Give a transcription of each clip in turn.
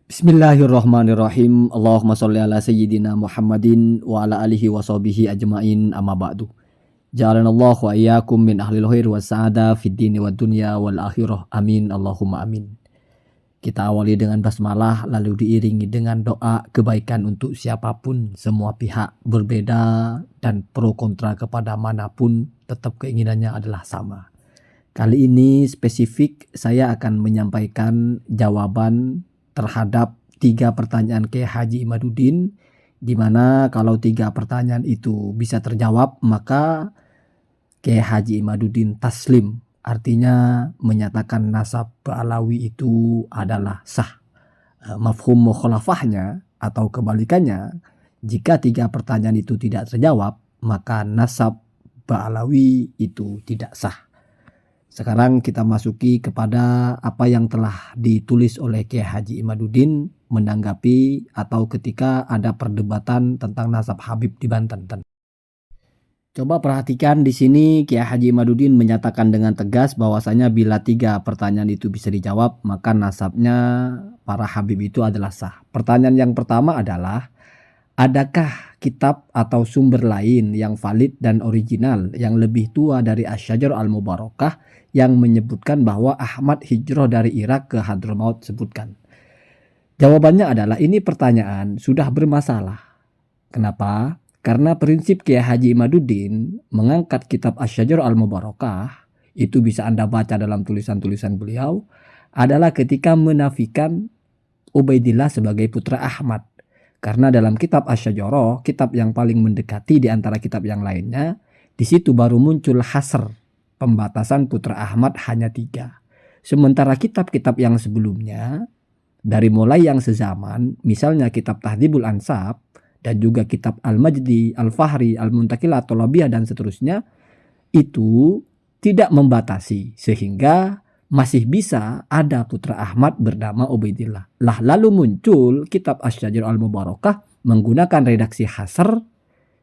Bismillahirrahmanirrahim. Allahumma sholli ala sayyidina Muhammadin wa ala alihi wa sahbihi ajma'in, amma ba'du. Ja'alanallahu wa iyyakum min ahlil khair wa sa'ada fid dini wad dunya wal akhirah. Amin Allahumma amin. Kita awali dengan basmalah lalu diiringi dengan doa kebaikan untuk siapapun, semua pihak berbeda dan pro kontra kepada manapun tetap keinginannya adalah sama. Kali ini spesifik saya akan menyampaikan jawaban terhadap 3 pertanyaan Kiai Haji Imaduddin, di mana kalau 3 pertanyaan itu bisa terjawab maka Kiai Haji Imaduddin taslim, artinya menyatakan nasab Ba'alawi itu adalah sah. Mafhum mukhalafahnya atau kebalikannya, jika 3 pertanyaan itu tidak terjawab maka nasab Ba'alawi itu tidak sah. Sekarang kita masuki kepada apa yang telah ditulis oleh Kiai Haji Imaduddin menanggapi atau ketika ada perdebatan tentang nasab Habib di Banten. Coba perhatikan di sini Kiai Haji Imaduddin menyatakan dengan tegas bahwasanya bila 3 pertanyaan itu bisa dijawab maka nasabnya para Habib itu adalah sah. Pertanyaan yang pertama adalah, adakah kitab atau sumber lain yang valid dan original yang lebih tua dari Asy-Syajarah Al-Mubarakah yang menyebutkan bahwa Ahmad hijrah dari Irak ke Hadramaut? Sebutkan. Jawabannya adalah ini pertanyaan sudah bermasalah. Kenapa? Karena prinsip Kiai Haji Imaduddin mengangkat kitab Asy-Syajarah Al-Mubarakah, itu bisa Anda baca dalam tulisan-tulisan beliau, adalah ketika menafikan Ubaidillah sebagai putra Ahmad. Karena dalam kitab Asy-Syajarah, kitab yang paling mendekati di antara kitab yang lainnya, di situ baru muncul hasr, pembatasan putra Ahmad hanya 3. Sementara kitab-kitab yang sebelumnya, dari mulai yang sezaman, misalnya kitab Tahdzibul Ansab, dan juga kitab Al-Majdi, Al-Fahri, Al-Muntaqilah, Tolabiyah, dan seterusnya, itu tidak membatasi, sehingga masih bisa ada putra Ahmad bernama Ubaidillah. Lalu muncul kitab Asy-Syajarah Al-Mubarakah menggunakan redaksi hasr,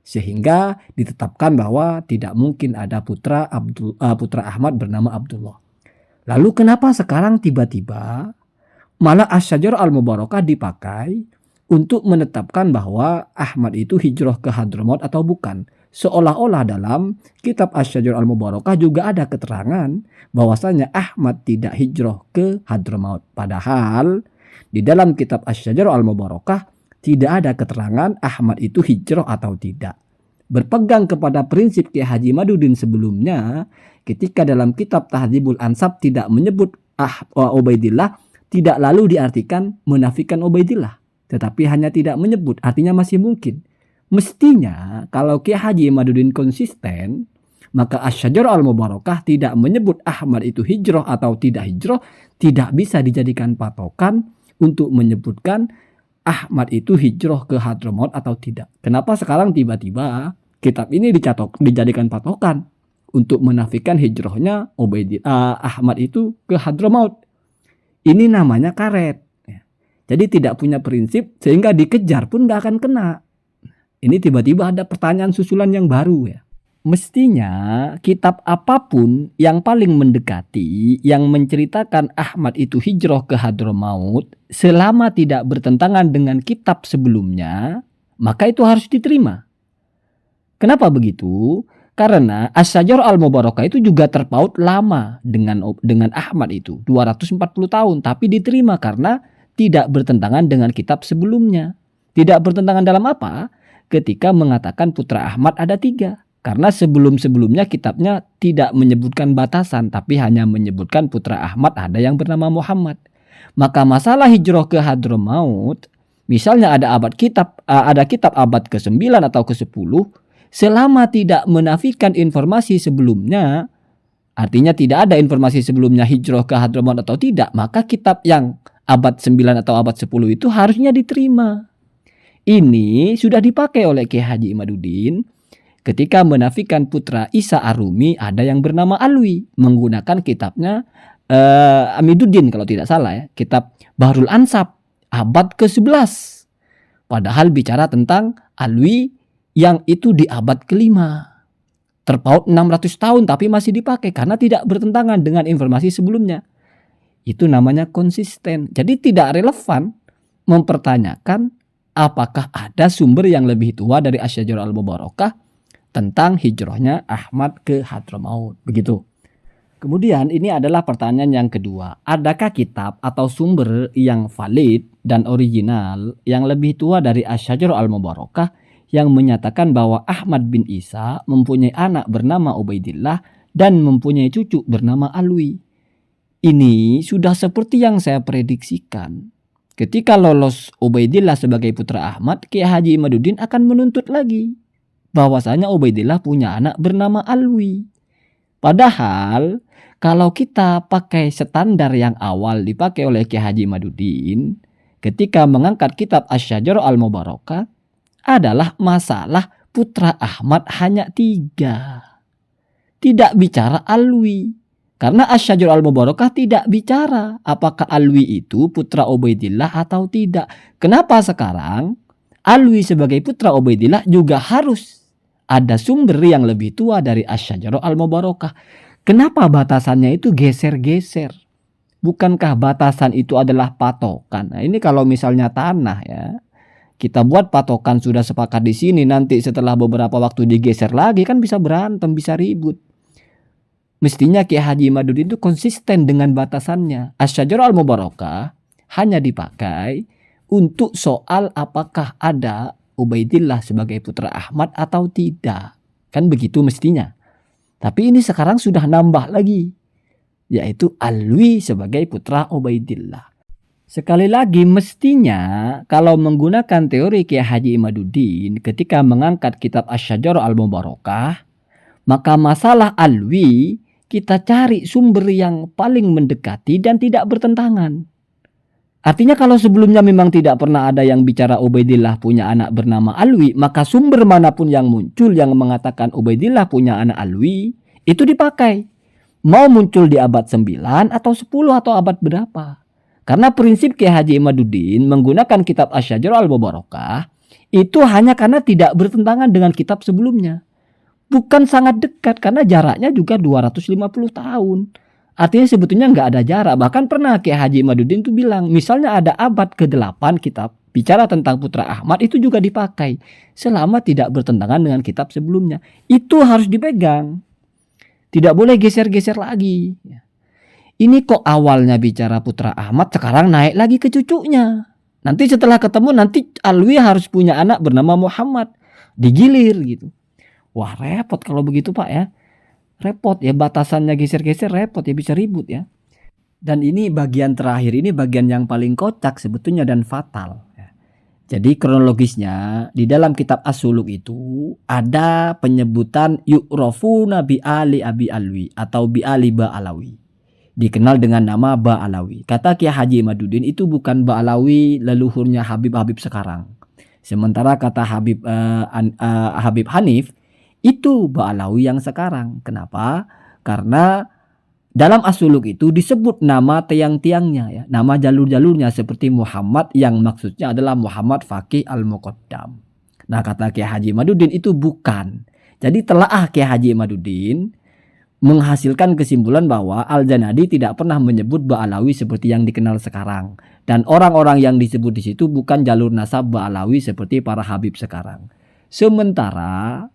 sehingga ditetapkan bahwa tidak mungkin ada putra Ahmad bernama Abdullah. Lalu kenapa sekarang tiba-tiba malah Asy-Syajarah Al-Mubarakah dipakai untuk menetapkan bahwa Ahmad itu hijrah ke Hadramaut atau bukan? Seolah-olah dalam kitab Asy-Syajarah Al-Mubarakah juga ada keterangan bahwasanya Ahmad tidak hijrah ke Hadramaut. Padahal di dalam kitab Asy-Syajarah Al-Mubarakah tidak ada keterangan Ahmad itu hijrah atau tidak. Berpegang kepada prinsip Kiai Haji Imaduddin sebelumnya, ketika dalam kitab Tahdzibul Ansab tidak menyebut Ubaidillah, tidak lalu diartikan menafikan Ubaidillah, tetapi hanya tidak menyebut, artinya masih mungkin. Mestinya kalau Kiai Haji Imaduddin konsisten, maka Asy-Syajarah Al-Mubarakah tidak menyebut Ahmad itu hijrah atau tidak hijrah, tidak bisa dijadikan patokan untuk menyebutkan Ahmad itu hijrah ke Hadramaut atau tidak. Kenapa sekarang tiba-tiba kitab ini dijadikan patokan untuk menafikan hijrahnya Ahmad itu ke Hadramaut? Ini namanya karet. Jadi tidak punya prinsip, sehingga dikejar pun gak akan kena. Ini tiba-tiba ada pertanyaan susulan yang baru ya. Mestinya kitab apapun yang paling mendekati yang menceritakan Ahmad itu hijrah ke Hadramaut, selama tidak bertentangan dengan kitab sebelumnya, maka itu harus diterima. Kenapa begitu? Karena Asy-Syajarah Al-Mubarakah itu juga terpaut lama dengan Ahmad itu, 240 tahun, tapi diterima karena tidak bertentangan dengan kitab sebelumnya. Tidak bertentangan dalam apa? Ketika mengatakan putra Ahmad ada 3. Karena sebelum-sebelumnya kitabnya tidak menyebutkan batasan, tapi hanya menyebutkan putra Ahmad ada yang bernama Muhammad. Maka masalah hijrah ke Hadramaut, misalnya ada kitab abad ke-9 atau ke-10, selama tidak menafikan informasi sebelumnya, artinya tidak ada informasi sebelumnya hijrah ke Hadramaut atau tidak, maka kitab yang abad 9 atau abad 10 itu harusnya diterima. Ini sudah dipakai oleh Kiai Haji Imaduddin ketika menafikan putra Isa Ar-Rumi ada yang bernama Alwi, menggunakan kitabnya Amiduddin kalau tidak salah ya, kitab Bahrul Ansab abad ke-11. Padahal bicara tentang Alwi yang itu di abad ke-5. Terpaut 600 tahun tapi masih dipakai karena tidak bertentangan dengan informasi sebelumnya. Itu namanya konsisten. Jadi tidak relevan mempertanyakan apakah ada sumber yang lebih tua dari Asy-Syajarah Al-Mubarakah tentang hijrahnya Ahmad ke Hadramaut. Begitu. Kemudian ini adalah pertanyaan yang kedua. Adakah kitab atau sumber yang valid dan original yang lebih tua dari Asy-Syajarah Al-Mubarakah yang menyatakan bahwa Ahmad bin Isa mempunyai anak bernama Ubaidillah dan mempunyai cucu bernama Alwi? Ini sudah seperti yang saya prediksikan. Ketika lolos Ubaidillah sebagai putra Ahmad, Kiai Haji Imaduddin akan menuntut lagi bahwasanya Ubaidillah punya anak bernama Alwi. Padahal kalau kita pakai standar yang awal dipakai oleh Kiai Haji Imaduddin ketika mengangkat kitab Asy-Syajarah Al-Mubarakah adalah masalah putra Ahmad hanya 3. Tidak bicara Alwi. Karena Asy-Syajarah Al-Mubarakah tidak bicara apakah Alwi itu putra Ubaidillah atau tidak. Kenapa sekarang Alwi sebagai putra Ubaidillah juga harus ada sumber yang lebih tua dari Asy-Syajarah Al-Mubarakah? Kenapa batasannya itu geser-geser? Bukankah batasan itu adalah patokan? Nah, ini kalau misalnya tanah ya, kita buat patokan sudah sepakat di sini, nanti setelah beberapa waktu digeser lagi kan bisa berantem, bisa ribut. Mestinya Kiai Haji Imaduddin itu konsisten dengan batasannya. Asy-Syajarah Al-Mubarakah hanya dipakai untuk soal apakah ada Ubaidillah sebagai putra Ahmad atau tidak. Kan begitu mestinya. Tapi ini sekarang sudah nambah lagi, yaitu Alwi sebagai putra Ubaidillah. Sekali lagi mestinya kalau menggunakan teori Kiai Haji Imaduddin ketika mengangkat kitab Asy-Syajarah Al-Mubarakah, maka masalah Alwi kita cari sumber yang paling mendekati dan tidak bertentangan. Artinya kalau sebelumnya memang tidak pernah ada yang bicara Ubaidillah punya anak bernama Alwi, maka sumber manapun yang muncul yang mengatakan Ubaidillah punya anak Alwi, itu dipakai. Mau muncul di abad 9 atau 10 atau abad berapa. Karena prinsip Kiai Haji Imaduddin menggunakan kitab Asy-Syajarah Al-Mubarakah itu hanya karena tidak bertentangan dengan kitab sebelumnya. Bukan sangat dekat karena jaraknya juga 250 tahun. Artinya sebetulnya nggak ada jarak. Bahkan pernah Kiai Haji Imaduddin itu bilang, misalnya ada abad ke-8 kitab bicara tentang putra Ahmad itu juga dipakai. Selama tidak bertentangan dengan kitab sebelumnya. Itu harus dipegang. Tidak boleh geser-geser lagi. Ini kok awalnya bicara putra Ahmad, sekarang naik lagi ke cucunya. Nanti setelah ketemu nanti Alwi harus punya anak bernama Muhammad. Digilir gitu. Wah repot kalau begitu Pak ya. Repot ya, batasannya geser-geser repot ya, bisa ribut ya. Dan ini bagian terakhir, ini bagian yang paling kocak sebetulnya dan fatal ya. Jadi kronologisnya di dalam kitab As-Suluk itu ada penyebutan yu'rafuna bi ali abi alwi atau bi ali ba alawi. Dikenal dengan nama Ba Alawi. Kata Kiai Haji Imaduddin itu bukan Ba Alawi leluhurnya Habib sekarang. Sementara kata Habib Hanif itu Ba Alawi yang sekarang. Kenapa? Karena dalam As-Suluk itu disebut nama tiang-tiangnya ya, nama jalur-jalurnya seperti Muhammad yang maksudnya adalah Muhammad Faqih Al-Muqaddam. Nah, kata Kiai Haji Imaduddin itu bukan. Jadi telaah Kiai Haji Imaduddin menghasilkan kesimpulan bahwa Al-Janadi tidak pernah menyebut Ba Alawi seperti yang dikenal sekarang. Dan orang-orang yang disebut di situ bukan jalur nasab Ba Alawi seperti para Habib sekarang. Sementara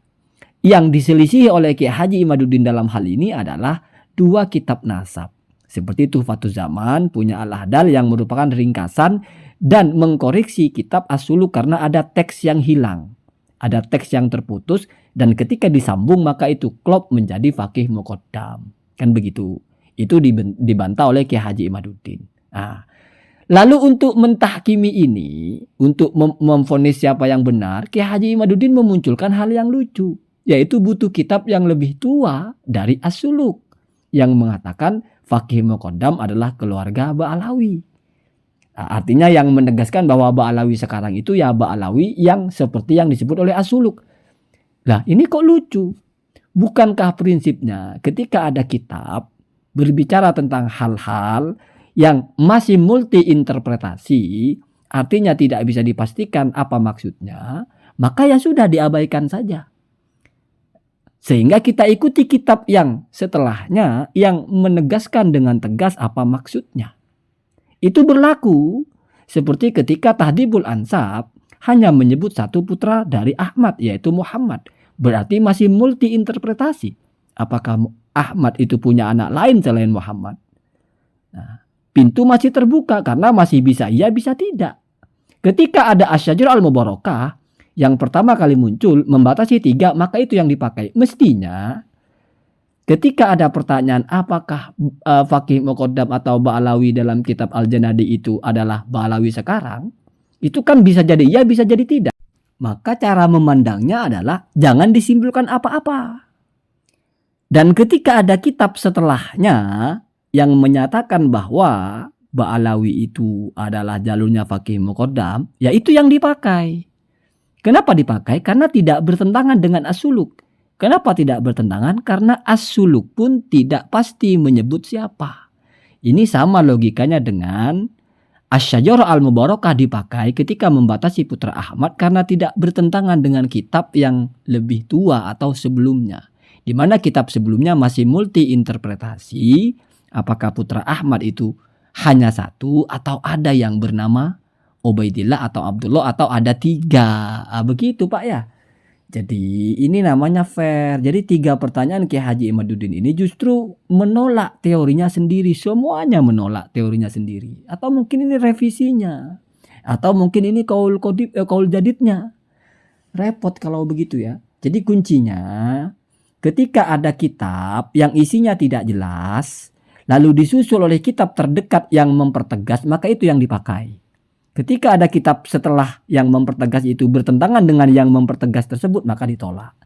yang diselisihi oleh Kiai Haji Imaduddin dalam hal ini adalah 2 kitab nasab. Seperti Tuhfatuz Zaman punya Al-Ahdal yang merupakan ringkasan dan mengkoreksi kitab As-Suluk karena ada teks yang hilang. Ada teks yang terputus dan ketika disambung maka itu klop menjadi Faqih Muqaddam. Kan begitu. Itu dibantah oleh Kiai Haji Imaduddin. Nah, lalu untuk mentahkimi ini, untuk memvonis siapa yang benar, Kiai Haji Imaduddin memunculkan hal yang lucu. Yaitu butuh kitab yang lebih tua dari As-Suluk. Yang mengatakan Faqih Muqaddam adalah keluarga Ba Alawi. Nah, artinya yang menegaskan bahwa Ba Alawi sekarang itu ya Ba Alawi yang seperti yang disebut oleh As-Suluk. Nah ini kok lucu. Bukankah prinsipnya ketika ada kitab berbicara tentang hal-hal yang masih multi interpretasi, artinya tidak bisa dipastikan apa maksudnya, maka ya sudah diabaikan saja. Sehingga kita ikuti kitab yang setelahnya yang menegaskan dengan tegas apa maksudnya. Itu berlaku Seperti ketika Tahdhibul Ansab hanya menyebut satu putra dari Ahmad, yaitu Muhammad. Berarti masih multi interpretasi. Apakah Ahmad itu punya anak lain selain Muhammad? Nah, pintu masih terbuka karena masih bisa iya, bisa tidak. Ketika ada asy-syajarah al-mubarakah yang pertama kali muncul membatasi 3, maka itu yang dipakai. Mestinya ketika ada pertanyaan apakah Faqih Muqaddam atau Ba'alawi dalam kitab Al-Janadi itu adalah Ba'alawi sekarang, itu kan bisa jadi iya, bisa jadi tidak. Maka cara memandangnya adalah jangan disimpulkan apa-apa. Dan ketika ada kitab setelahnya yang menyatakan bahwa Ba'alawi itu adalah jalurnya Faqih Muqaddam, ya itu yang dipakai. Kenapa dipakai? Karena tidak bertentangan dengan as-suluk. Kenapa tidak bertentangan? Karena as-suluk pun tidak pasti menyebut siapa. Ini sama logikanya dengan asy-syajarah al-mubarakah dipakai ketika membatasi putra Ahmad karena tidak bertentangan dengan kitab yang lebih tua atau sebelumnya. Di mana kitab sebelumnya masih multi interpretasi. Apakah putra Ahmad itu hanya satu atau ada yang bernama Ubaidillah atau Abdullah atau ada 3. Begitu Pak ya. Jadi ini namanya fair. Jadi 3 pertanyaan Kiai Haji Imaduddin ini justru menolak teorinya sendiri. Semuanya menolak teorinya sendiri. Atau mungkin ini revisinya. Atau mungkin ini kaul jadidnya. Repot kalau begitu ya. Jadi kuncinya ketika ada kitab yang isinya tidak jelas, lalu disusul oleh kitab terdekat yang mempertegas, maka itu yang dipakai. Ketika ada kitab setelah yang mempertegas itu bertentangan dengan yang mempertegas tersebut, maka ditolak.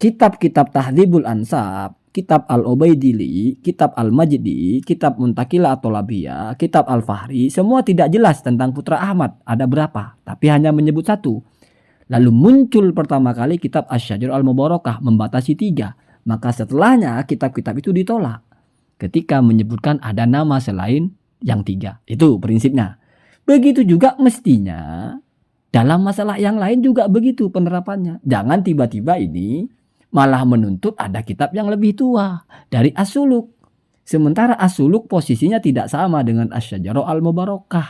Kitab-kitab Tahdhibul Ansab, kitab Al-Ubaidili, kitab Al-Majdi, kitab Muntakila atau Labiyah, kitab Al-Fahri, semua tidak jelas tentang putra Ahmad. Ada berapa? Tapi hanya menyebut 1. Lalu muncul pertama kali kitab asy-syajarah al-mubarakah membatasi 3. Maka setelahnya kitab-kitab itu ditolak. Ketika menyebutkan ada nama selain yang 3. Itu prinsipnya. Begitu juga mestinya dalam masalah yang lain juga begitu penerapannya. Jangan tiba-tiba ini malah menuntut ada kitab yang lebih tua dari as-suluk. Sementara as-suluk posisinya tidak sama dengan asy-syajarah al-mubarakah.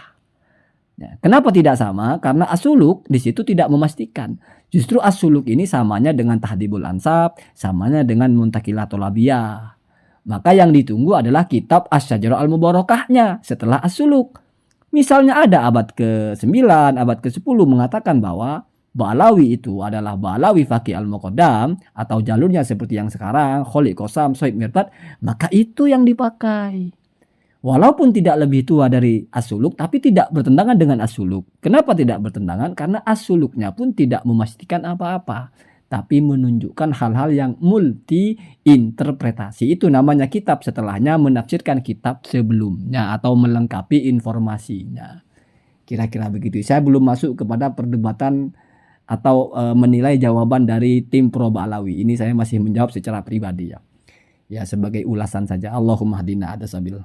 Ya, kenapa tidak sama? Karena as-suluk di situ tidak memastikan. Justru as-suluk ini samanya dengan Tahdhibul Ansab, samanya dengan Muntaqilatul Labiyah. Maka yang ditunggu adalah kitab asy-syajarah al-mubarakahnya setelah as-suluk. Misalnya ada abad ke-9, abad ke-10 mengatakan bahwa Ba'alawi itu adalah Ba'alawi Faqih al-Muqaddam atau jalurnya seperti yang sekarang, Khalid Qasam, Sohib Mirdad, maka itu yang dipakai. Walaupun tidak lebih tua dari as-suluk, tapi tidak bertentangan dengan as-suluk. Kenapa tidak bertentangan? Karena as-suluknya pun tidak memastikan apa-apa, tapi menunjukkan hal-hal yang multi interpretasi. Itu namanya kitab setelahnya menafsirkan kitab sebelumnya atau melengkapi informasinya. Kira-kira begitu. Saya belum masuk kepada perdebatan atau menilai jawaban dari tim Pro Ba'alawi. Ini saya masih menjawab secara pribadi ya. Ya sebagai ulasan saja. Allahumma hadina ada sabil.